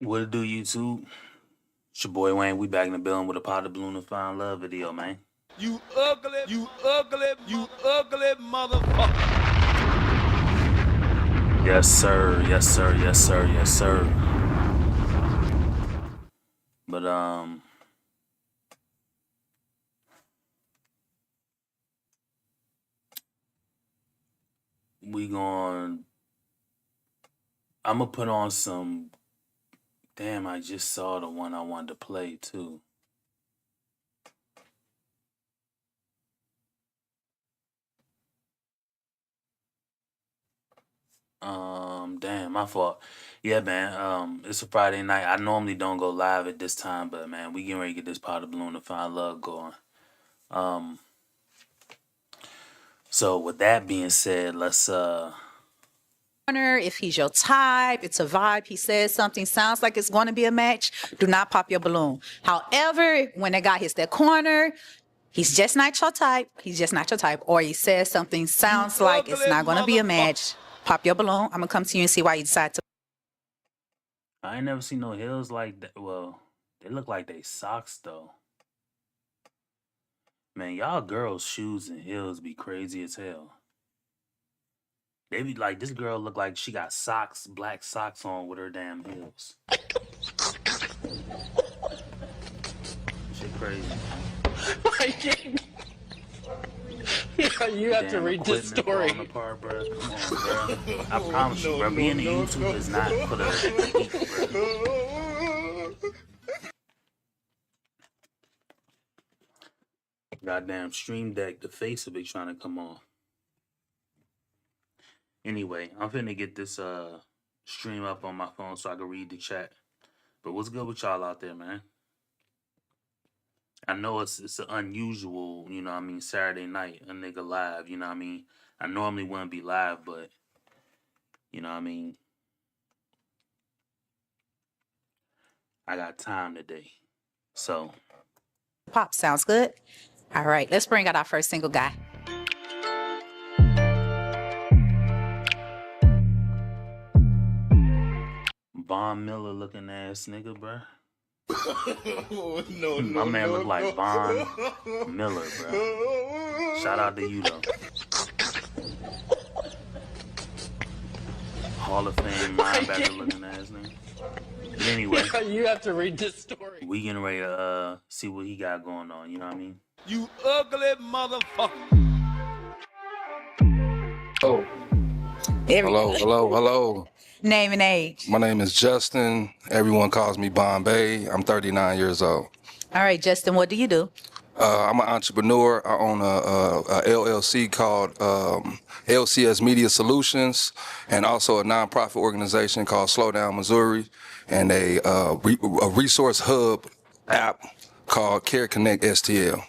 What it do, YouTube? It's your boy Wayne. We back in the building with a pot of balloon and find love video, man. You ugly motherfucker. Yes, sir. Yes, sir. Yes, sir. Yes, sir. But I'm gonna put on some. Damn, I just saw the one I wanted to play too. Damn, my fault. Yeah, man. It's a Friday night. I normally don't go live at this time, but man, we getting ready to get this pot of balloon and find love going. So with that being said, let's If he's your type, it's a vibe. He says something sounds like it's going to be a match. Do not pop your balloon. However, when a guy hits that corner, he's just not your type. He's just not your type. Or he says something sounds like it's not going to be a match. Pop your balloon. I'm gonna come to you and see why you decide to. I ain't never seen no heels like that. Well, they look like they socks though. Man, y'all girls' shoes and heels be crazy as hell. They be like, this girl look like she got socks, black socks on with her damn heels. Shit crazy. Yeah, you have to Damn read the equipment story. falling apart, bro. Come on, bro. I promise you, bro. Being a YouTube is not for the weak, bro. Goddamn Stream Deck, the face will be trying to come on. Anyway, I'm finna get this stream up on my phone so I can read the chat. But what's good with y'all out there, man? I know it's an unusual, you know what I mean, Saturday night, a nigga live, you know what I mean? I normally wouldn't be live, but you know what I mean? I got time today. So Pop sounds good. All right, let's bring out our first single guy. Von Miller looking ass nigga, bruh. No, My man look like Von Miller, bro. Shout out to you though. Hall of Fame linebacker looking ass nigga. But anyway, Yeah, you have to read this story. we getting ready to see what he got going on, you know what I mean? You ugly motherfucker. Oh, hello. Name and age. My name is Justin. Everyone calls me Bombay. I'm 39 years old. All right, Justin, what do you do? I'm an entrepreneur. I own a LLC called LCS Media Solutions, and also a nonprofit organization called Slow Down Missouri, and a resource hub app called Care Connect STL.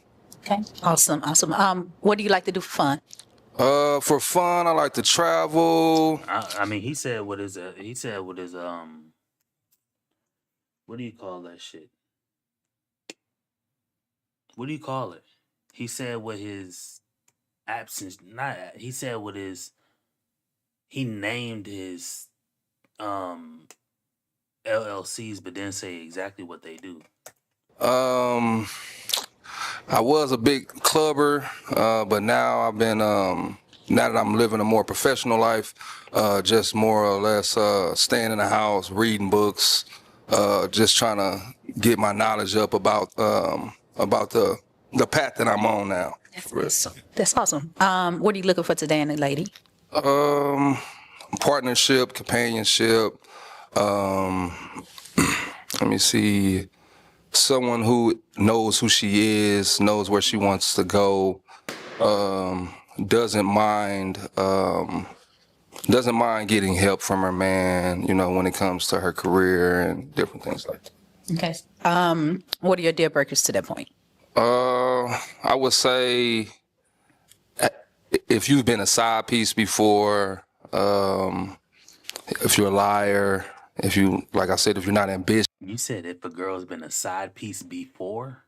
Okay, awesome. What do you like to do for fun? For fun, I like to travel. I mean, he said what his what do you call that shit? What do you call it? He said what his absence, not he said what his he named his LLCs, but didn't say exactly what they do. I was a big clubber, but now I've been, now that I'm living a more professional life, just more or less staying in the house, reading books, just trying to get my knowledge up about the path that I'm on now. That's awesome. What are you looking for today in a lady? Partnership, companionship. Let me see. Someone who knows who she is, knows where she wants to go, doesn't mind getting help from her man, you know, when it comes to her career and different things like that. Okay. What are your deal breakers to that point? I would say if you've been a side piece before, if you're a liar, if you, like I said, if you're not ambitious. You said if a girl's been a side piece before?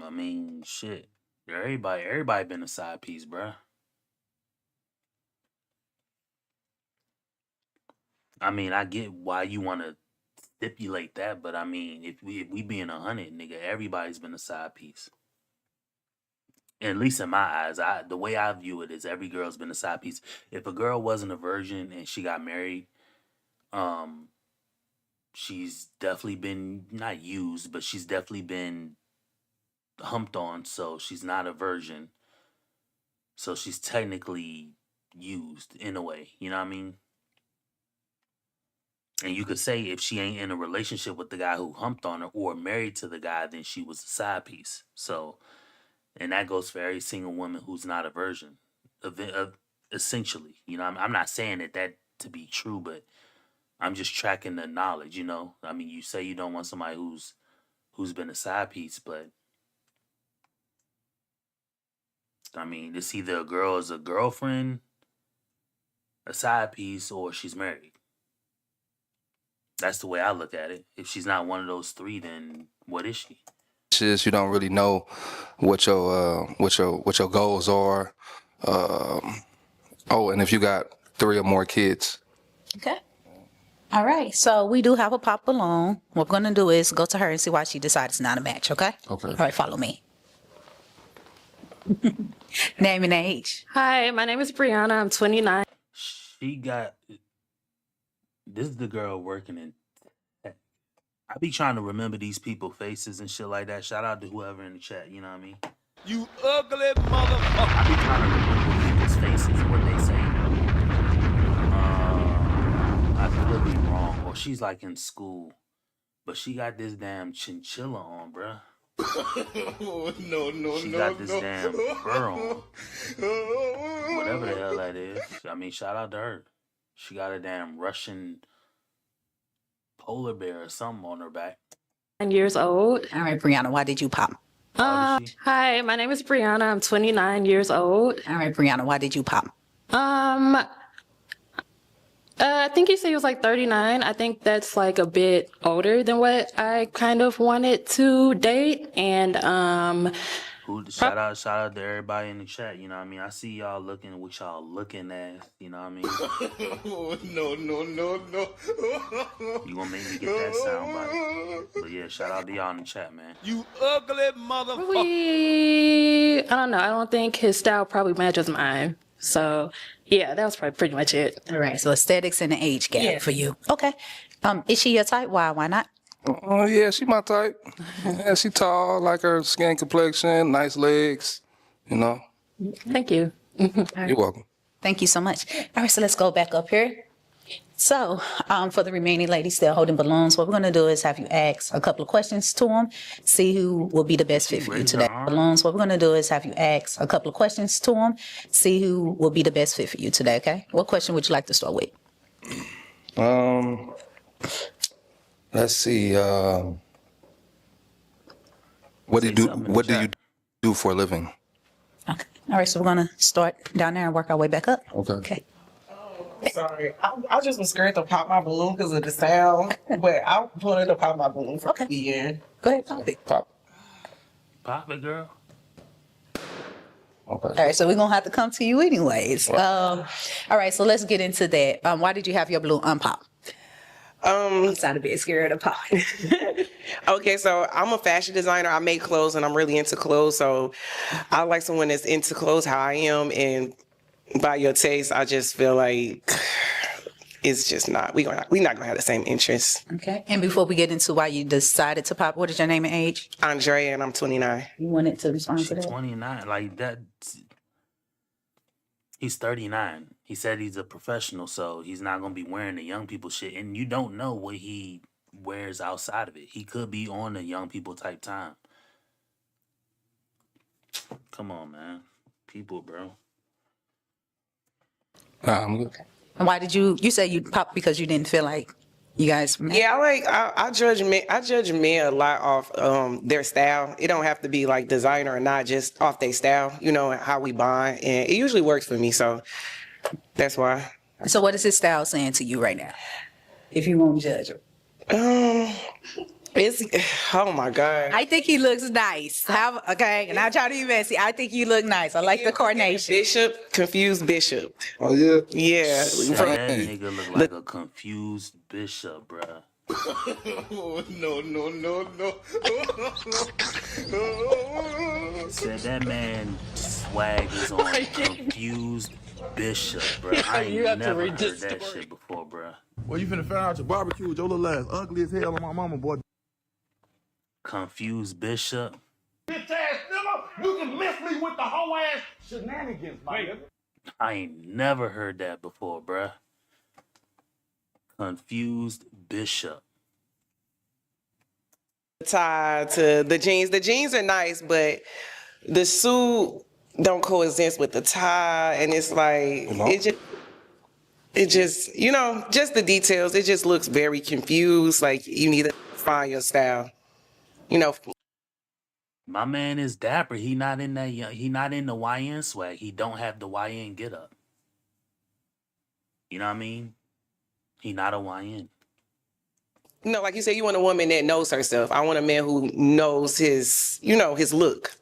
I mean, shit. Everybody been a side piece, bruh. I mean, I get why you want to stipulate that, but I mean, if we being 100, nigga, everybody's been a side piece. At least in my eyes, the way I view it is every girl's been a side piece. If a girl wasn't a virgin and she got married, um, she's definitely been not used, but she's definitely been humped on. So she's not a virgin. So she's technically used in a way. You know what I mean? And you could say if she ain't in a relationship with the guy who humped on her or married to the guy, then she was a side piece. So, and that goes for every single woman who's not a virgin, essentially. You know, I'm not saying that to be true, but I'm just tracking the knowledge. You know, I mean, you say you don't want somebody who's been a side piece, but I mean, it's either a girl is a girlfriend, a side piece, or she's married. That's the way I look at it. If she's not one of those three, then what is she? You don't really know what your goals are. Oh, and if you got 3 or more kids. Okay. All right. So we do have a pop balloon. What we're going to do is go to her and see why she decides it's not a match. Okay. Okay. All right. Follow me. Name and age. Hi, my name is Brianna. I'm 29. She got. This is the girl working in tech. I be trying to remember these people's faces and shit like that. Shout out to whoever in the chat, you know what I mean? You ugly motherfucker. I be trying to remember people's faces, what they say. I could be wrong. Or she's like in school. But she got this damn chinchilla on, bruh. She got this damn fur on. Whatever the hell that is. I mean, shout out to her. She got a damn Russian polar bear or something on her back. 9 years old. All right, Brianna, why did you pop? How old is she? Hi, my name is Brianna. I'm 29 years old. All right, Brianna, why did you pop? I think you said he was like 39. I think that's like a bit older than what I kind of wanted to date. And Shout out to everybody in the chat, you know what I mean? I see y'all looking what y'all looking at, you know what I mean? No. You gonna make me get that sound bite. But yeah, shout out to y'all in the chat, man. You ugly motherfucker. I don't know. I don't think his style probably matches mine. So yeah, that was probably pretty much it. All right, so aesthetics and the age gap for you. Okay. Is she your type? Why not? Oh, yeah, she my type. Yeah, she tall, like her skin complexion, nice legs, you know. Thank you. You're welcome. Thank you so much. All right, so let's go back up here. So, for the remaining ladies still holding balloons, what we're going to do is have you ask a couple of questions to them, see who will be the best fit for you today. Balloons, what we're going to do is have you ask a couple of questions to them, see who will be the best fit for you today, okay? What question would you like to start with? Let's see. What do you do for a living? Okay. All right, so we're going to start down there and work our way back up. Okay. Sorry, I just was scared to pop my balloon because of the sound, but I wanted to pop my balloon for the end. Go ahead, pop it. Pop. Pop it, girl. Okay. All right, so we're going to have to come to you anyways. All right, so let's get into that. Why did you have your balloon unpop? I'm starting to be scared of popping. Okay, so I'm a fashion designer. I make clothes and I'm really into clothes. So I like someone that's into clothes how I am, and by your taste, I just feel like it's just not, we're not gonna have the same interests. Okay. And before we get into why you decided to pop, what is your name and age? Andrea, and I'm 29. You wanted to respond to She's that? 29. Like that. He's 39. He said he's a professional, so he's not gonna be wearing the young people shit. And you don't know what he wears outside of it. He could be on the young people type time. Come on, man. People, bro. I'm good. And why did you said you popped because you didn't feel like you guys met? Yeah, I judge men a lot off their style. It don't have to be like designer or not, just off their style, you know, and how we bond. And it usually works for me, so that's why. So what is his style saying to you right now? If you won't judge him. It's, oh my God. I think he looks nice. Okay, and I'm trying to be messy. I think you look nice. I like the coordination. Bishop, confused Bishop. Oh yeah. Yeah. That Dang. nigga look like a confused bishop, bruh. Oh, no, no, no, no. Said that man swag is on confused bishop, bruh. I You ain't have to never read heard this that story. shit before, bruh. Well, you finna find out your barbecue with your little ass ugly as hell on my mama, boy. Confused bishop. Bitch ass nigga, you can miss me with the whole ass shenanigans, my nigga. I ain't never heard that before, bruh. Confused bishop. Tie to the jeans. The jeans are nice, but the suit don't coexist with the tie, and it's like it just you know, just the details. It just looks very confused. Like you need to find your style. You know, My man is dapper. He not in that. He not in the YN swag. He don't have the YN get up. You know what I mean? He not a YN. you know, like you said, you want a woman that knows herself. I want a man who knows his, you know, his look,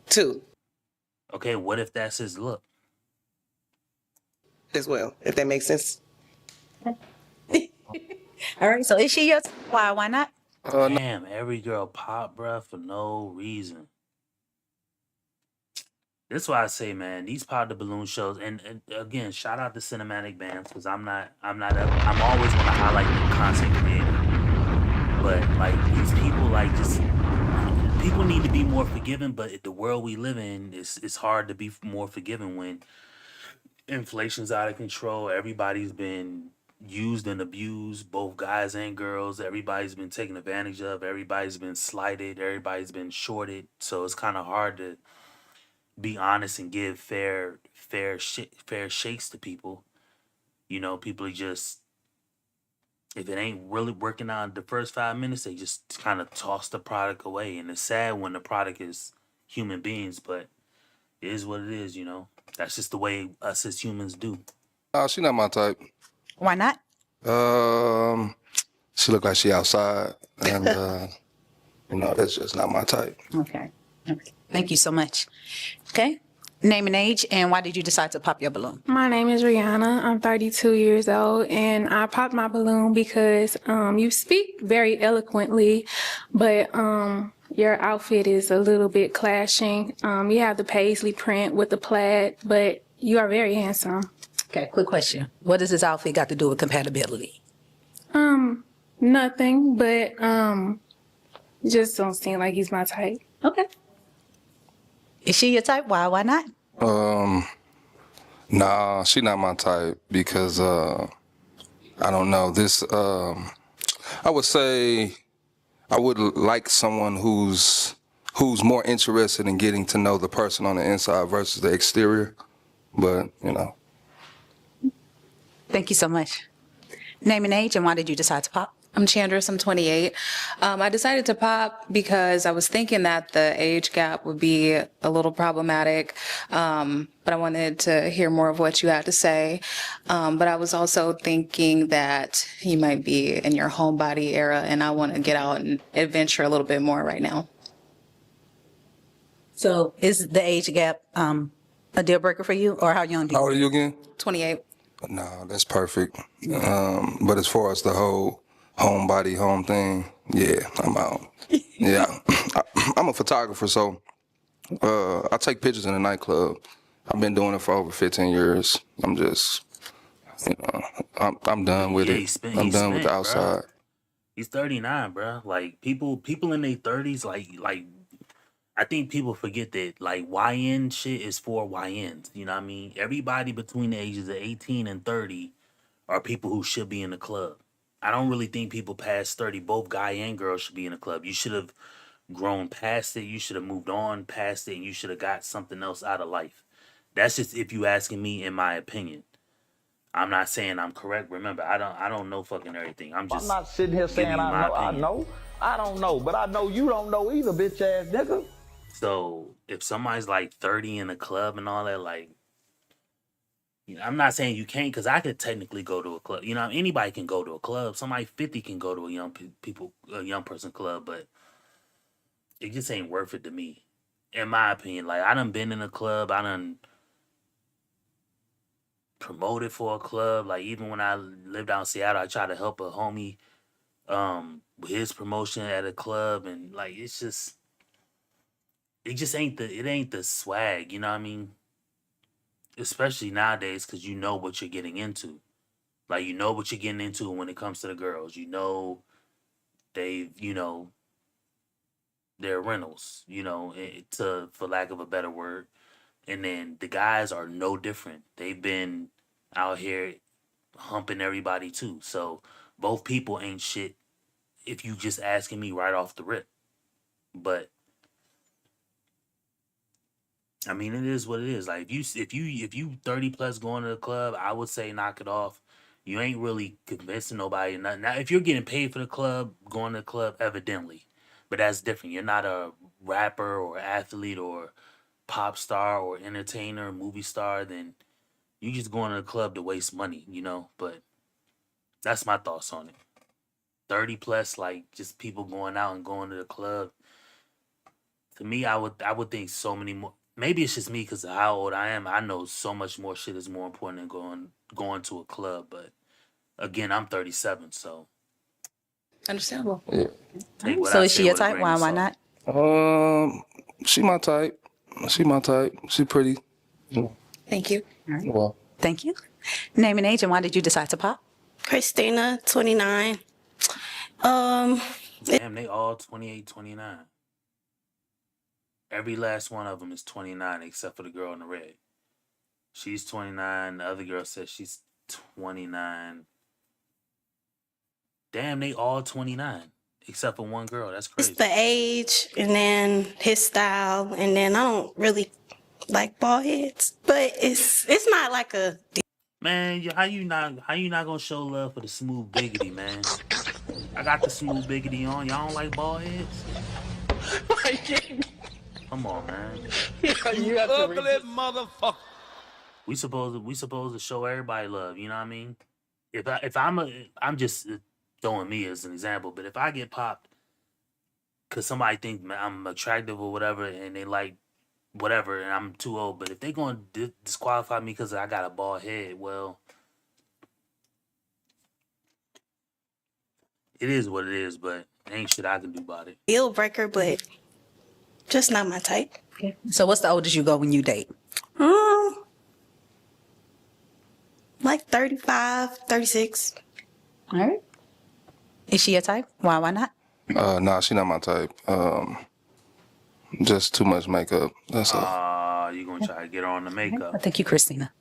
too, Okay, what if that's his look? as well. If that makes sense. All right, so is she your why not? Damn, every girl pop, bruh, for no reason. That's why I say, man, these pop the balloon shows, and again, shout out to cinematic bands because I'm always want to highlight the content creator, but like these people, like just people need to be more forgiving. But the world we live in, it's hard to be more forgiving when inflation's out of control. Everybody's been used and abused, both guys and girls. Everybody's been taken advantage of. Everybody's been slighted. Everybody's been shorted. So it's kind of hard to be honest and give fair shakes to people. You know, people are just, if it ain't really working out the first 5 minutes, they just kind of toss the product away. And it's sad when the product is human beings, but it is what it is, you know. That's just the way us as humans do. She not my type. Why not? She look like she outside, and you know, that's just not my type. Okay. Thank you so much. Okay. Name and age, and why did you decide to pop your balloon? My name is Rihanna. I'm 32 years old, and I popped my balloon because you speak very eloquently, but your outfit is a little bit clashing. You have the paisley print with the plaid, but you are very handsome. Okay, quick question. What does this outfit got to do with compatibility? Nothing, but just don't seem like he's my type. Okay. Is she your type? Why not? Nah, she not my type because I don't know. This I would say I would like someone who's more interested in getting to know the person on the inside versus the exterior. But, you know. Thank you so much. Name and age, and why did you decide to pop? I'm Chandris, I'm 28. I decided to pop because I was thinking that the age gap would be a little problematic, but I wanted to hear more of what you had to say. But I was also thinking that you might be in your homebody era, and I want to get out and adventure a little bit more right now. So is the age gap a deal breaker for you, or how young do you? How old are you again? 28. No, that's perfect. But as far as the whole homebody, home thing, yeah, I'm out. Yeah, I'm a photographer, so I take pictures in a nightclub. I've been doing it for over 15 years. I'm just, you know, I'm done with it. I'm done with the outside. Bro. He's 39, bro. Like people in their 30s, like I think people forget that like YN shit is for YNs. You know what I mean? Everybody between the ages of 18 and 30 are people who should be in the club. I don't really think people past 30, both guy and girl, should be in the club. You should have grown past it. You should have moved on past it, and you should have got something else out of life. That's just if you asking me, in my opinion. I'm not saying I'm correct. Remember, I don't know fucking everything. I'm not sitting here saying I know. I don't know, but I know you don't know either, bitch ass nigga. So if somebody's like 30 in the club and all that, like, You know, I'm not saying you can't, because I could technically go to a club. You know, anybody can go to a club. Somebody 50 can go to a young person club, but it just ain't worth it to me, in my opinion. Like, I done been in a club. I done promoted for a club. Like, even when I lived out in Seattle, I tried to help a homie with his promotion at a club, and like, it just ain't the swag. You know what I mean? Especially nowadays, because you know what you're getting into. Like, you know what you're getting into when it comes to the girls. You know, they're rentals, for lack of a better word. And then the guys are no different. They've been out here humping everybody too. So both people ain't shit if you just asking me right off the rip. But I mean, it is what it is. Like, if you 30 plus going to the club, I would say knock it off. You ain't really convincing nobody or nothing. Now, if you're getting paid for the club, going to the club, evidently. But that's different. You're not a rapper or athlete or pop star or entertainer, movie star, then you just going to the club to waste money, But that's my thoughts on it. 30 plus, like, just people going out and going to the club. To me, I would think so many more. Maybe it's just me because of how old I am. I know so much more shit is more important than going to a club. But again, I'm 37, so Understandable. Yeah. take what So I is she say your with a type? grain of Why salt. not? She my type. She my type. She pretty. Thank you. Well, Thank you. Name and age, and why did you decide to pop? Christina, 29. Damn, they all 28, 29. Every last one of them is 29 except for the girl in the red. She's 29. The other girl says she's 29. Damn, they all 29 except for one girl. That's It's crazy. the age and then his style, and then I don't really like bald heads, but it's not like a Man, how you not gonna show love for the smooth biggity, man? I got the smooth biggity on. Y'all don't like bald heads? Come on, man. You have to read motherfucker. We supposed to show everybody love. You know what I mean? I'm just throwing me as an example, but if I get popped because somebody think I'm attractive or whatever, and they like whatever, and I'm too old, but if they gonna disqualify me because I got a bald head, well, it is what it is. But ain't shit I can do about it. deal breaker, but just not my type. So what's the oldest you go when you date? Like 35, 36. All right. Is she your type? Why not? nah, she not my type. Just too much makeup. That's all. You gonna try to get her on the makeup? Thank you, Christina.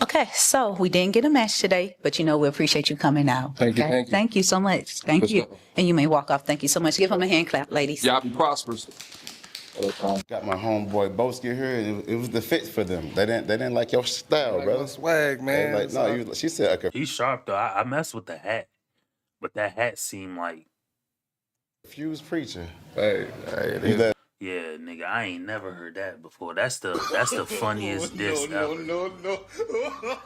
Okay, so we didn't get a match today, but we appreciate you coming out. Thank you, okay? thank you. Thank you so much. Thank For you. sure. And you may walk off. Thank you so much. Give him a hand clap, ladies. Y'all be prosperous. Got my homeboy Boski here, and it was the fit for them. They didn't like your style, Like brother. my swag, man. Like, no, she said, okay, He's sharp though. I mess with the hat, but that hat seemed like, confused preacher. Hey, it You is. that yeah, nigga, I ain't never heard that before. That's the funniest diss ever. No.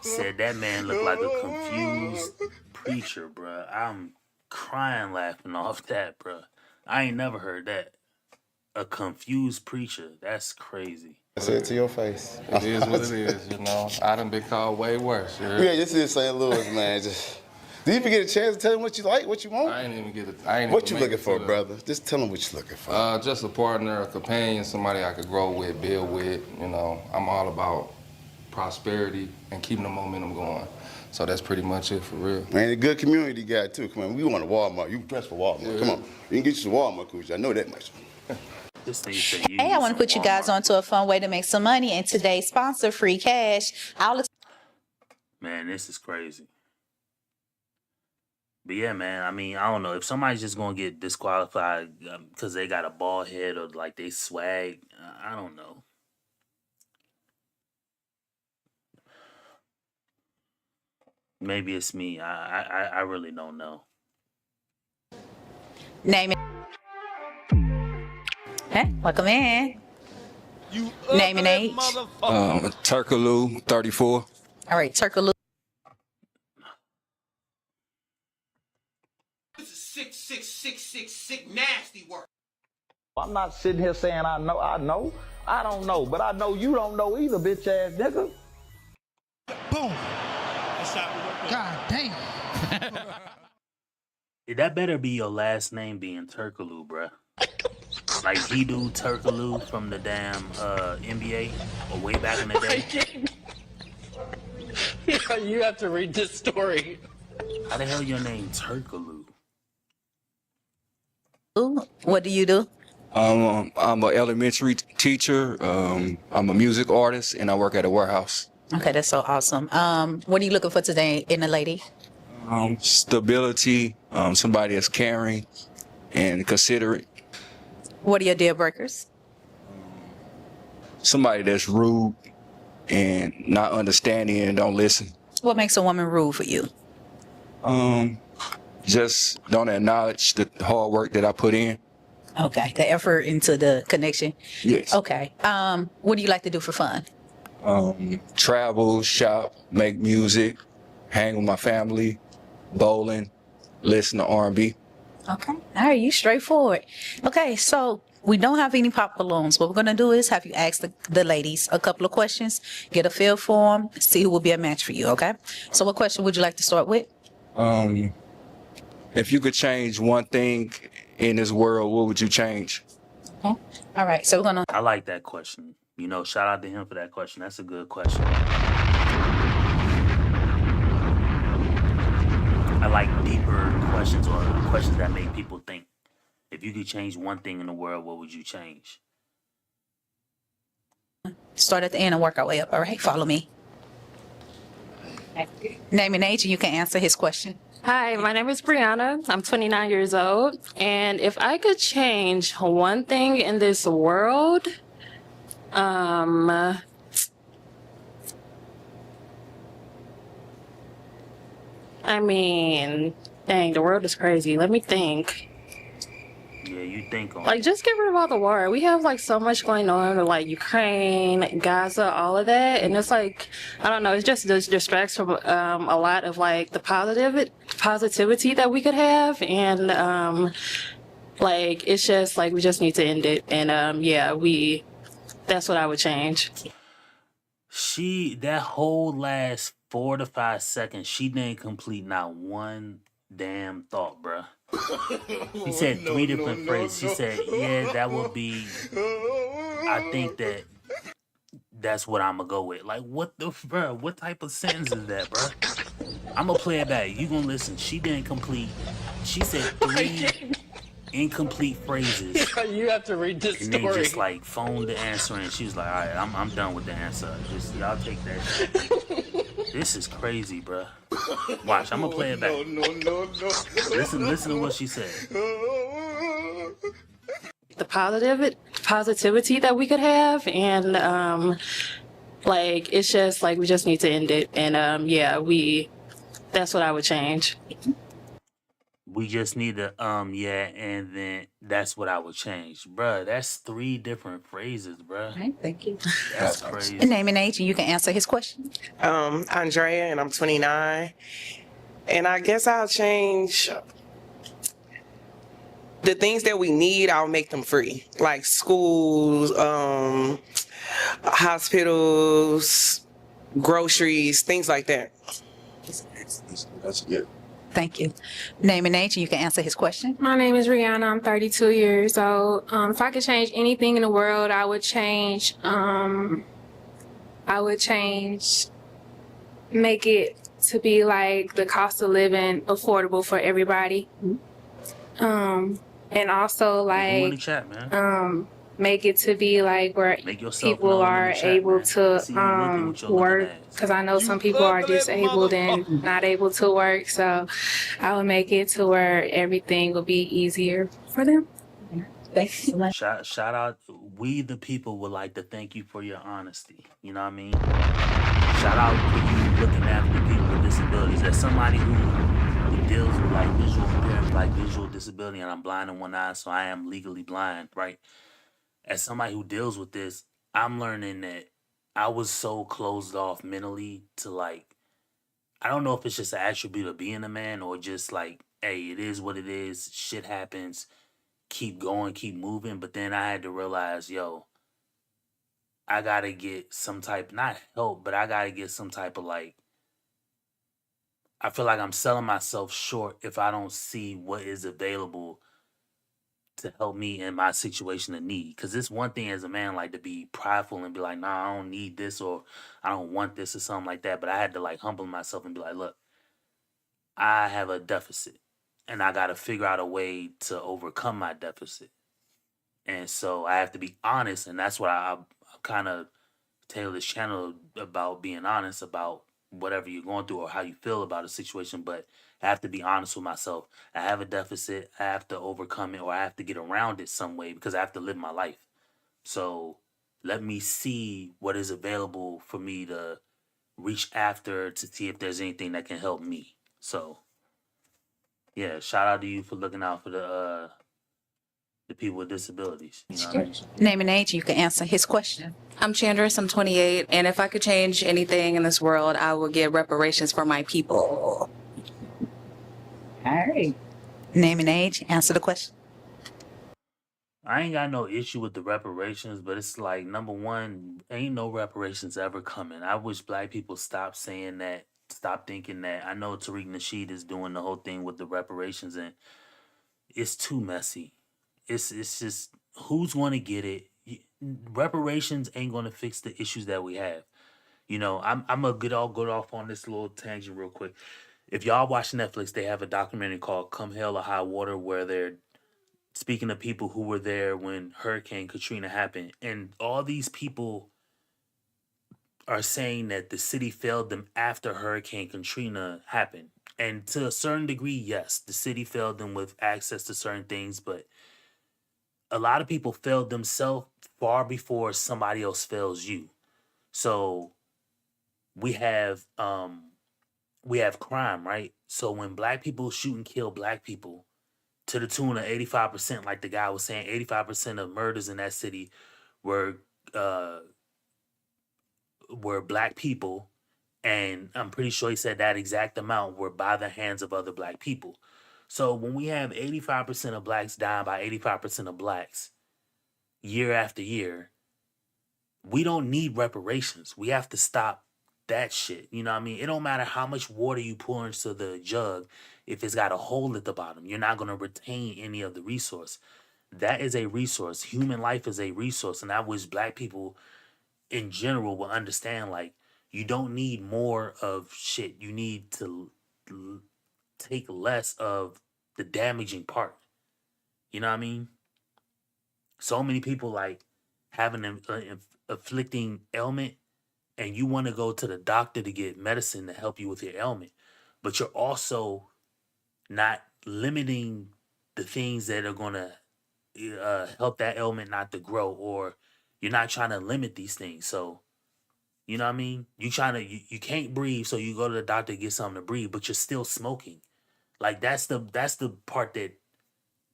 Said that man looked like a confused preacher, bruh. I'm crying laughing off that, bruh. I ain't never heard that. A confused preacher. That's crazy. I said it to your face. It is what it is, I done been called way worse. You heard? Yeah, this is St. Louis, man. Just, did you even get a chance to tell him what you like, what you want? I ain't even get it. What you looking for, brother? Just tell him what you looking for. Just a partner, a companion, somebody I could grow with, build with. I'm all about prosperity and keeping the momentum going. So that's pretty much it for real. Man, a good community guy too. Come on, we want a Walmart. You dress for Walmart. Yeah. Come on, you can get you some Walmart coochie. I know that much. This nigga say you Hey, I need want to some put you guys Walmart. onto a fun way to make some money. And today's sponsor, Free Cash. Man, this is crazy. But yeah, man, I mean, I don't know. If somebody's just going to get disqualified because they got a bald head or like they swag, I don't know. Maybe it's me. I really don't know. Name it. Hey, welcome in. Name and age. Turkaloo, 34. All right, Turkaloo. This is sick, nasty work. I'm not sitting here saying I know. I don't know, but I know you don't know either, bitch ass nigga. Boom. God damn. That better be your last name being Turkaloo, bruh. Like he do Turkaloo from the damn NBA or way back in the day. Yeah, you have to read this story. How the hell your name Turkaloo? What do you do? I'm an elementary teacher. I'm a music artist, and I work at a warehouse. Okay, that's so awesome. What are you looking for today in a lady? Stability, somebody that's caring and considerate. What are your deal breakers? Somebody that's rude and not understanding and don't listen. What makes a woman rude for you? Just don't acknowledge the hard work that I put in. Okay, the effort into the connection. Yes. Okay. What do you like to do for fun? Travel, shop, make music, hang with my family, bowling, listen to R&B. Okay. All right, you straightforward. Okay, so we don't have any pop balloons. What we're gonna do is have you ask the ladies a couple of questions, get a feel for them, see who will be a match for you. Okay. So what question would you like to start with? If you could change one thing in this world, what would you change? Okay. All right. So we're gonna. I like that question. You know, shout out to him for that question. That's a good question. I like deeper questions or questions that make people think. If you could change one thing in the world, what would you change? Start at the end and work our way up. All right. Follow me. Name and age, and you can answer his question. Hi, my name is Brianna. I'm 29 years old. And if I could change one thing in this world, I mean, dang, the world is crazy. Let me think. Yeah, you think on Like, just get rid of all the war. We have like so much going on with like Ukraine, Gaza, all of that, and it's like, I don't know, it just distracts from a lot of like the positivity that we could have, and like it's just like we just need to end it, and yeah, that's what I would change. that whole last 4 to 5 seconds, she didn't complete not one damn thought, bruh. She said three different phrases. She said, yeah, that would be, I think that's what I'm gonna go with. Like, what the, bruh, what type of sentence is that, bruh? I'm gonna play it back. You gonna listen. She didn't complete, she said 3 incomplete phrases. Yeah, you have to read this and story. they just like phoned the answer and she was like, all right, I'm done with the answer. Just y'all take that shit. This is crazy, bruh. Watch, I'm gonna play it back. No. Listen to what she said. The positivity that we could have, and like it's just like we just need to end it, and yeah, that's what I would change. We just need to yeah, and then that's what I would change. Bruh, that's 3 different phrases, bruh. All right, thank you. That's crazy. Name and age, and you can answer his question. Andrea, and I'm 29. And I guess I'll change the things that we need, I'll make them free. Like schools, hospitals, groceries, things like that. That's good. Thank you. Name and age, and you can answer his question. My name is Rihanna. I'm 32 years old. If I could change anything in the world, I would change, make it to be like the cost of living affordable for everybody. And also like, Chat, man. make it to be like where people are able to work, because I know some people are disabled and not able to work, so I would make it to where everything will be easier for them. Thank you so much. Shout out, we the people would like to thank you for your honesty. You know what I mean? Shout out for you looking after people with disabilities. As somebody who deals with like visual impairment, like visual disability, and I'm blind in one eye, so I am legally blind, right? As somebody who deals with this, I'm learning that I was so closed off mentally to like, I don't know if it's just an attribute of being a man or just like, hey, it is what it is. Shit happens. Keep going, keep moving. But then I had to realize, yo, I gotta get some type, not help, but I gotta get some type of like, I feel like I'm selling myself short if I don't see what is available to help me in my situation of need. Because it's one thing as a man, like to be prideful and be like, nah, I don't need this or I don't want this or something like that. But I had to like humble myself and be like, look, I have a deficit and I got to figure out a way to overcome my deficit. And so I have to be honest. And that's what I kind of tailor this channel about being honest about whatever you're going through or how you feel about a situation. But I have to be honest with myself. I have a deficit. I have to overcome it or I have to get around it some way because I have to live my life. So let me see what is available for me to reach after to see if there's anything that can help me. So yeah, shout out to you for looking out for the people with disabilities. You know what I mean? Name and age, you can answer his question. I'm Chandris, I'm 28, and if I could change anything in this world, I would get reparations for my people. All right. Name and age, answer the question. I ain't got no issue with the reparations, but it's like number one, ain't no reparations ever coming. I wish black people stop saying that, stop thinking that. I know Tariq Nasheed is doing the whole thing with the reparations, and it's too messy. It's just who's going to get it. Reparations ain't going to fix the issues that we have. You know, I'm gonna go off on this little tangent real quick. If y'all watch Netflix, they have a documentary called "Come Hell or High Water," where they're speaking of people who were there when Hurricane Katrina happened, and all these people are saying that the city failed them after Hurricane Katrina happened. And to a certain degree, yes, the city failed them with access to certain things, but a lot of people failed themselves far before somebody else fails you. So we have crime, right? So when black people shoot and kill black people to the tune of 85%, like the guy was saying, 85% of murders in that city were uh were black people, and I'm pretty sure he said that exact amount were by the hands of other black people. So when we have 85% of blacks dying by 85% of blacks year after year, we don't need reparations. We have to stop that shit. You know what I mean? It don't matter how much water you pour into the jug. If it's got a hole at the bottom, you're not going to retain any of the resource. That is a resource. Human life is a resource. And I wish black people in general will understand, like, you don't need more of shit. You need to take less of the damaging part. You know what I mean? So many people like having an afflicting ailment, and you want to go to the doctor to get medicine to help you with your ailment, but you're also not limiting the things that are going to help that ailment not to grow, or you're not trying to limit these things. So, you know what I mean? You can't breathe, so you go to the doctor to get something to breathe, but you're still smoking. Like that's the part that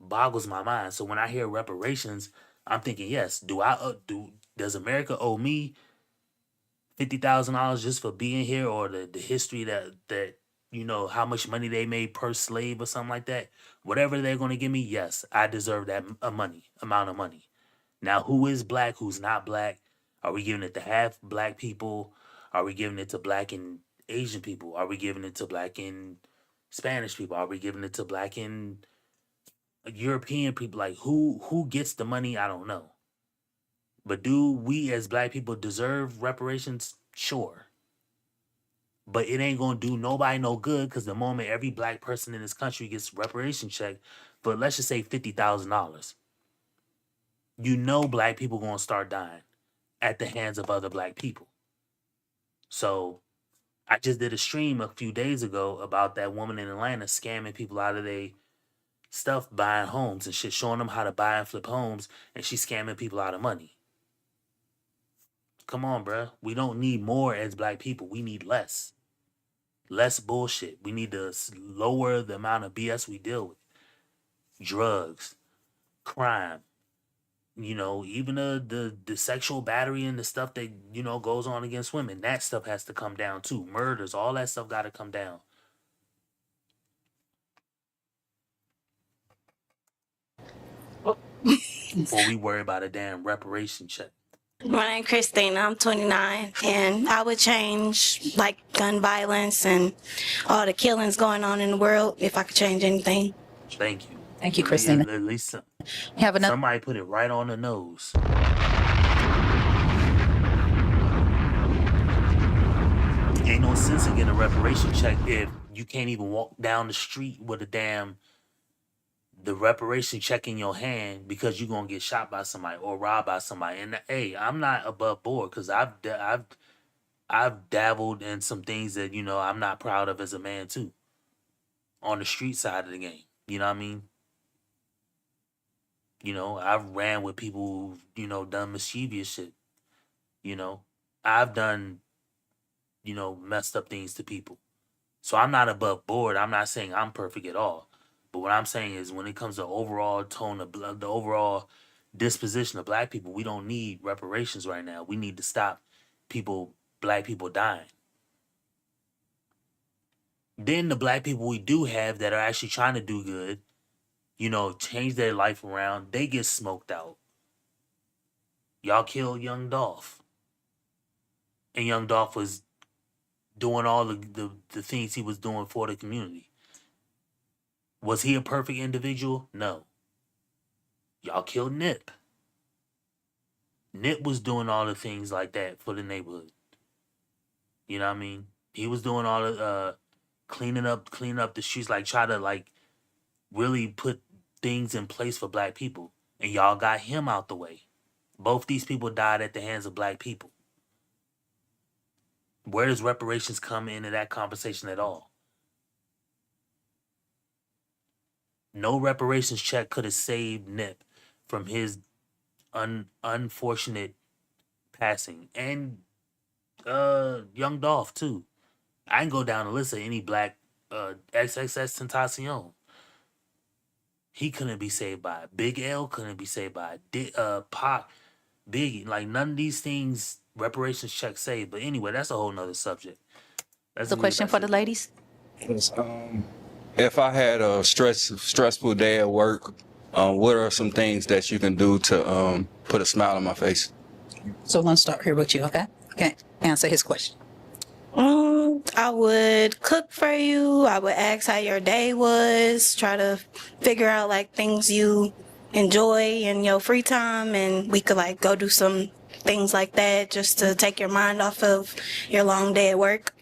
boggles my mind. So when I hear reparations, I'm thinking, yes, does America owe me $50,000 just for being here, or the history that you know how much money they made per slave or something like that? Whatever they're gonna give me, yes, I deserve that amount of money. Now, who is black? Who's not black? Are we giving it to half black people? Are we giving it to black and Asian people? Are we giving it to black and Spanish people? Are we giving it to black and European people? Like who gets the money? I don't know. But do we as black people deserve reparations? Sure. But it ain't gonna do nobody no good, because the moment every black person in this country gets reparation check for, let's just say, $50,000, you know black people gonna start dying at the hands of other black people. So I just did a stream a few days ago about that woman in Atlanta scamming people out of their stuff, buying homes and shit, showing them how to buy and flip homes, and she's scamming people out of money. Come on, bruh. We don't need more as black people. We need less. Less bullshit. We need to lower the amount of BS we deal with. Drugs, crime, You know, even the sexual battery and the stuff that, you know, goes on against women, that stuff has to come down too. Murders, all that stuff got to come down. Before we worry about a damn reparation check. My name's Christina. I'm 29, and I would change like gun violence and all the killings going on in the world if I could change anything. Thank you. Thank you, Christina. At least Have another. somebody put it right on the nose. Ain't no sense in getting a reparation check if you can't even walk down the street with the reparation check in your hand because you're gonna get shot by somebody or robbed by somebody. And hey, I'm not above board because I've dabbled in some things that, you know, I'm not proud of as a man too. On the street side of the game, you know what I mean? You know, I've ran with people who've, you know, done mischievous shit. You know, I've done, you know, messed up things to people. So I'm not above board. I'm not saying I'm perfect at all. But what I'm saying is when it comes to overall tone of the overall disposition of black people, we don't need reparations right now. We need to stop black people dying. Then the black people we do have that are actually trying to do good, you know, change their life around, they get smoked out. Y'all killed Young Dolph. And Young Dolph was doing all the things he was doing for the community. Was he a perfect individual? No. Y'all killed Nip. Nip was doing all the things like that for the neighborhood. You know what I mean? He was doing all the cleaning up the streets, like try to like really put things in place for black people. And y'all got him out the way. Both these people died at the hands of black people. Where does reparations come into that conversation at all? No reparations check could have saved Nip from his unfortunate passing. And Young Dolph too. I can go down the list of any black XXX Tentacion. He couldn't be saved by it. Big L couldn't be saved by it. Pac, Biggie, like none of these things reparations check save. But anyway, that's a whole nother subject. That's a question for the ladies. If I had a stressful day at work, what are some things that you can do to put a smile on my face? So let's start here with you, okay? Okay, answer his question. I would cook for you. I would ask how your day was, try to figure out like things you enjoy in your free time, and we could like go do some things like that just to take your mind off of your long day at work.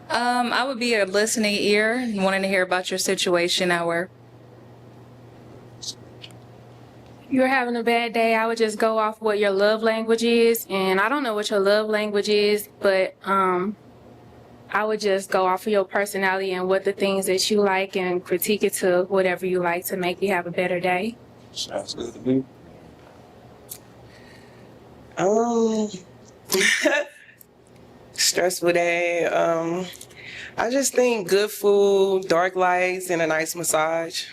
I would be a listening ear, wanting to hear about your situation at work. You're having a bad day, I would just go off what your love language is. And I don't know what your love language is, but I would just go off of your personality and what the things that you like and critique it to whatever you like to make you have a better day. Sounds good to me. Stressful day. I just think good food, dark lights, and a nice massage.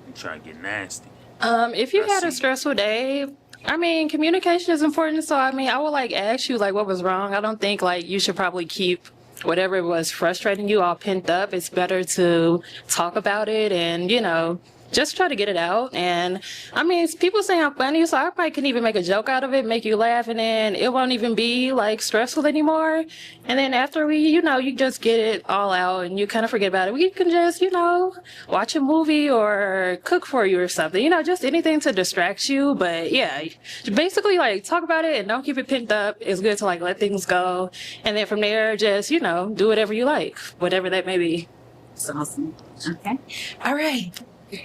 You trying to get nasty. If you had a stressful day, I mean, communication is important. So, I mean, I would like ask you like what was wrong. I don't think like you should probably keep whatever was frustrating you all pent up. It's better to talk about it and, you know, just try to get it out. And I mean, people say I'm funny, so I probably can even make a joke out of it, make you laugh, and then it won't even be like stressful anymore. And then after you just get it all out and you kind of forget about it. We can just, watch a movie or cook for you or something, just anything to distract you. But yeah, basically like talk about it and don't keep it pent up. It's good to like let things go. And then from there, just, do whatever you like, whatever that may be. That's awesome. Okay. All right.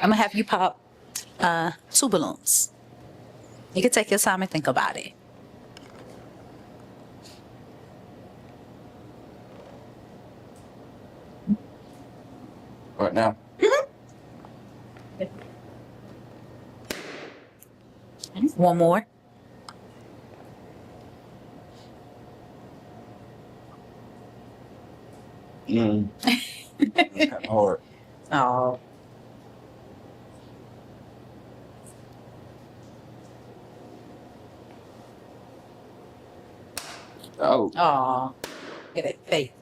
I'm gonna have you pop 2 balloons. You can take your time and think about it. Right now? One more. That's kind of hard. Oh. Oh. Oh, get it, faith.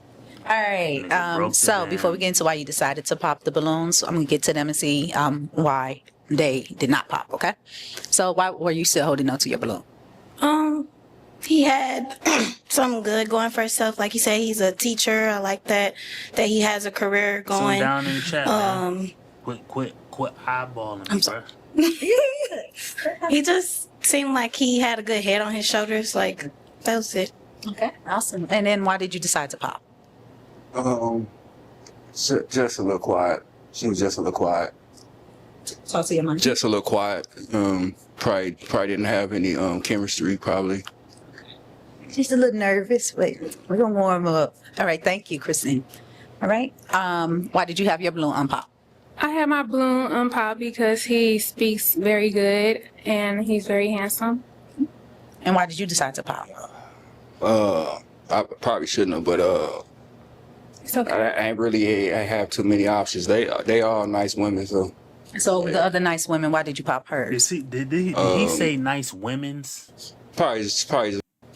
All right. So before we get into why you decided to pop the balloons, I'm gonna get to them and see why they did not pop. Okay. So why were you still holding on to your balloon? He had something good going for himself. Like you said, he's a teacher. I like that he has a career going. Down in the chat, man. Quit eyeballing me, bro. He just seemed like he had a good head on his shoulders. Like, that was it. Okay, awesome. And then why did you decide to pop? Just a little quiet. She was just a little quiet. Talk to your mom. Just a little quiet. Probably didn't have any chemistry. Probably. Just a little nervous, but we're gonna warm up. All right, thank you, Christine. All right. Why did you have your balloon unpop? I have my balloon unpop because he speaks very good and he's very handsome. And why did you decide to pop? I probably shouldn't have, but It's okay. I ain't really have too many options. They all nice women, so. So the other nice women, why did you pop hers? Did he say nice women's? Probably just.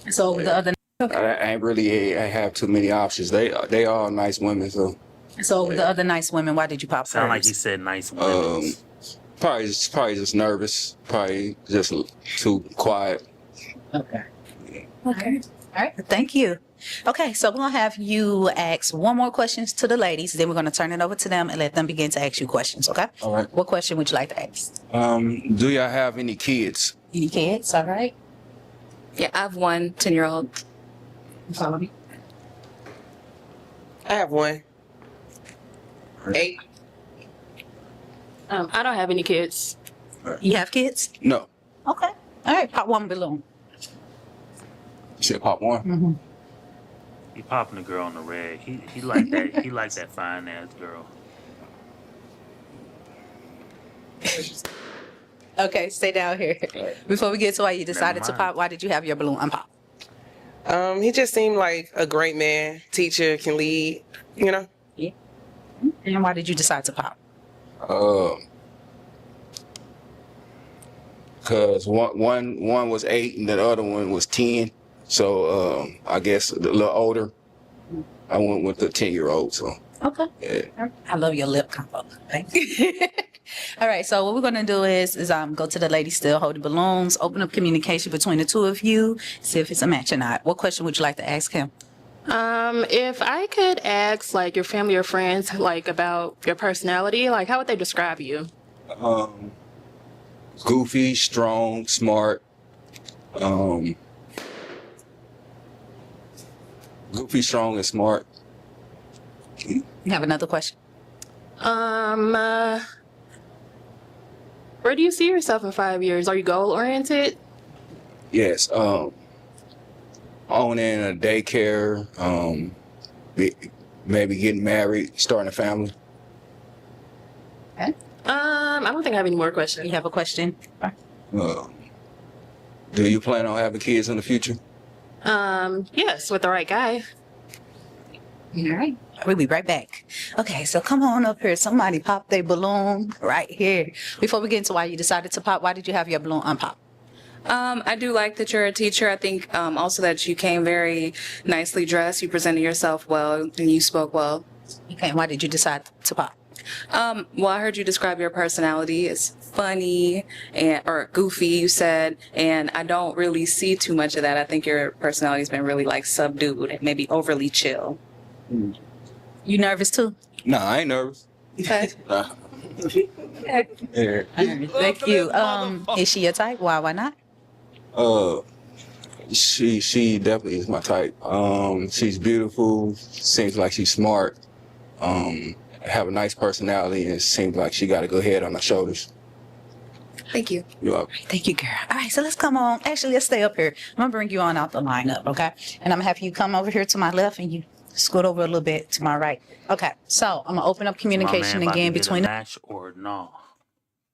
So the other. I ain't really have too many options. They all nice women, so. So the other nice women, why did you pop Sound hers? like he said nice women's. Probably just nervous. Probably just too quiet. Okay. Okay. All right. Thank you. Okay, so we're gonna have you ask one more questions to the ladies, then we're gonna turn it over to them and let them begin to ask you questions. Okay. All right. What question would you like to ask? Do y'all have any kids? Any kids? All right. Yeah, I have one 10-year-old. Follow me. I have one. 8. I don't have any kids. You have kids? No. Okay. All right. Pop one balloon. You said pop one. Mm-hmm. He popping the girl on the red. He like that. He like that fine ass girl. Okay, stay down here. Before we get to why you decided to pop, why did you have your balloon unpop? He just seemed like a great man, teacher, can lead, you know? Yeah. And why did you decide to pop? Cause one was 8 and the other one was 10. So I guess a little older. I went with the 10-year-old. So. Okay. Yeah. I love your lip combo. Thank you. All right. So what we're gonna do is go to the lady still holding balloons, open up communication between the two of you, see if it's a match or not. What question would you like to ask him? If I could ask like your family or friends like about your personality, like how would they describe you? Goofy, strong, smart. Goofy, strong, and smart. You have another question? Where do you see yourself in 5 years? Are you goal oriented? Yes. Owning a daycare. Maybe getting married, starting a family. Okay. I don't think I have any more questions. You have a question? Do you plan on having kids in the future? Yes, with the right guy. All right. We'll be right back. Okay, so come on up here. Somebody pop their balloon right here. Before we get into why you decided to pop, why did you have your balloon unpop? I do like that you're a teacher. I think also that you came very nicely dressed. You presented yourself well and you spoke well. Okay, and why did you decide to pop? Well, I heard you describe your personality as funny or goofy, you said, and I don't really see too much of that. I think your personality has been really like subdued and maybe overly chill. You nervous too? No, I ain't nervous. Okay. Nah. Yeah. Thank you. Is she your type? Why not? She definitely is my type. She's beautiful. Seems like she's smart. Have a nice personality, and it seems like she got a good head on her shoulders. Thank you. You're welcome. Thank you, girl. All right, so let's come on. Actually, let's stay up here. I'm gonna bring you on out the lineup, okay? And I'm gonna have you come over here to my left, and you scoot over a little bit to my right. Okay, so I'm gonna open up communication again between match or no.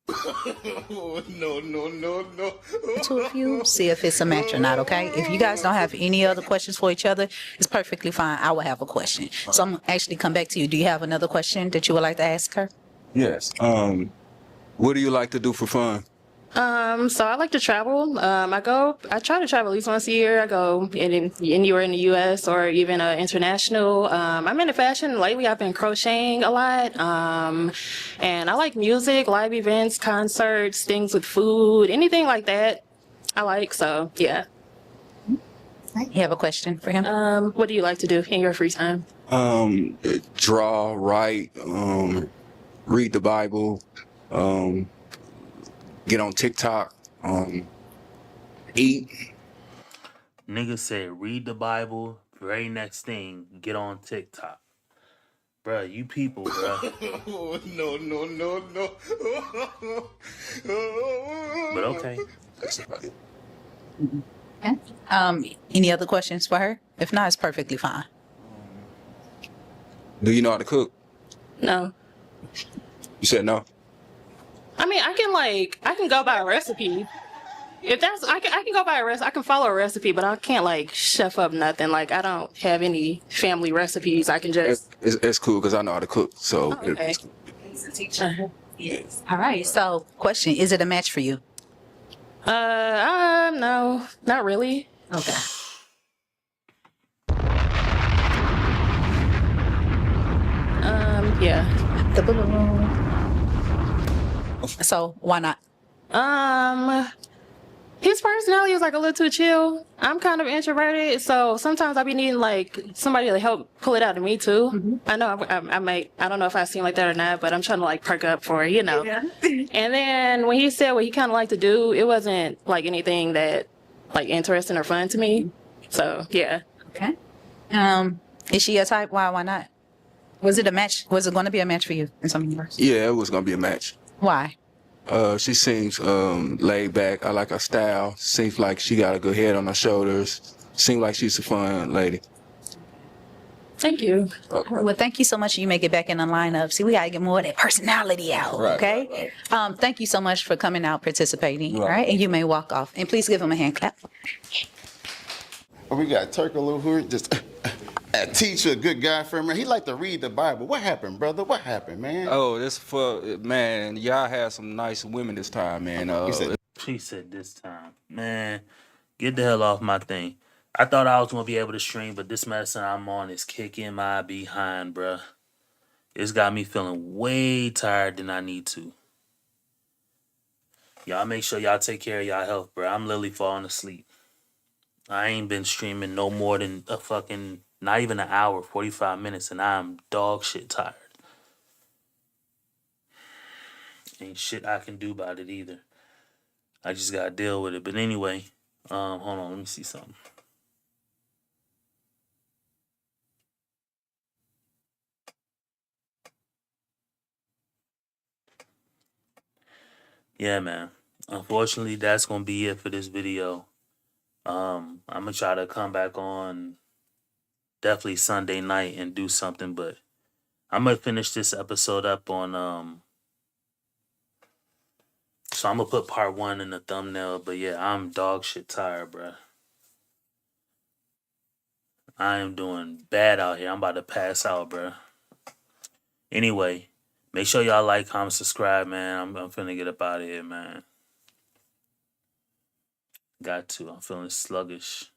No. the two of you. See if it's a match or not, okay? If you guys don't have any other questions for each other, it's perfectly fine. I will have a question. So I'm gonna actually come back to you. Do you have another question that you would like to ask her? Yes. What do you like to do for fun? So I like to travel. I try to travel at least once a year. I go anywhere in the U.S. or even international. I'm into fashion. Lately, I've been crocheting a lot. And I like music, live events, concerts, things with food, anything like that. I like, so yeah. You have a question for him? What do you like to do in your free time? Draw, write, read the Bible, get on TikTok, eat. Nigga said, read the Bible. Very next thing, get on TikTok. Bruh, you people, bruh. Oh, no, no, no, no. But okay. Okay. Any other questions for her? If not, it's perfectly fine. Do you know how to cook? No. You said no? I mean, I can go by a recipe. If that's, I can go by a recipe. I can follow a recipe, but I can't like chef up nothing. Like I don't have any family recipes. I can just. It's cool because I know how to cook. So. Oh, okay. He's a teacher. Yes. All right. So, question: is it a match for you? No, not really. Okay. Yeah. The balloon. So why not? His personality is like a little too chill. I'm kind of introverted, so sometimes I be needing like somebody to help pull it out of me too. Mm-hmm. I know I don't know if I seem like that or not, but I'm trying to like perk up for it, you know. Yeah. And then when he said what he kind of liked to do, it wasn't like anything that like interesting or fun to me. So yeah. Okay. Is she a type? Why not? Was it a match? Was it going to be a match for you in some universe? Yeah, it was gonna be a match. Why? She seems laid back. I like her style. Seems like she got a good head on her shoulders. Seems like she's a fun lady. Thank you. Well, thank you so much. You may get back in the lineup. See, we gotta get more of that personality out. Right, Okay. right. Thank you so much for coming out, participating. Right. All right, and you may walk off. And please give him a hand clap. We got Turkle over here, just a teacher, a good guy for man. He like to read the Bible. What happened, brother? What happened, man? Oh, this for man. Y'all had some nice women this time, man. She said this time, man, get the hell off my thing. I thought I was gonna be able to stream, but this medicine I'm on is kicking my behind, bruh. It's got me feeling way tired than I need to. Y'all make sure y'all take care of y'all health, bruh. I'm literally falling asleep. I ain't been streaming no more than a fucking, not even an hour, 45 minutes, and I'm dog shit tired. Ain't shit I can do about it either. I just gotta deal with it. But anyway, hold on, let me see something. Yeah, man. Unfortunately, that's gonna be it for this video. I'm gonna try to come back on definitely Sunday night and do something, but I'm gonna finish this episode up on so I'm gonna put part 1 in the thumbnail. But yeah, I'm dog shit tired, bruh. I am doing bad out here. I'm about to pass out, bruh. Anyway, make sure y'all like, comment, subscribe, man. I'm finna get up out of here, man. Got to. I'm feeling sluggish.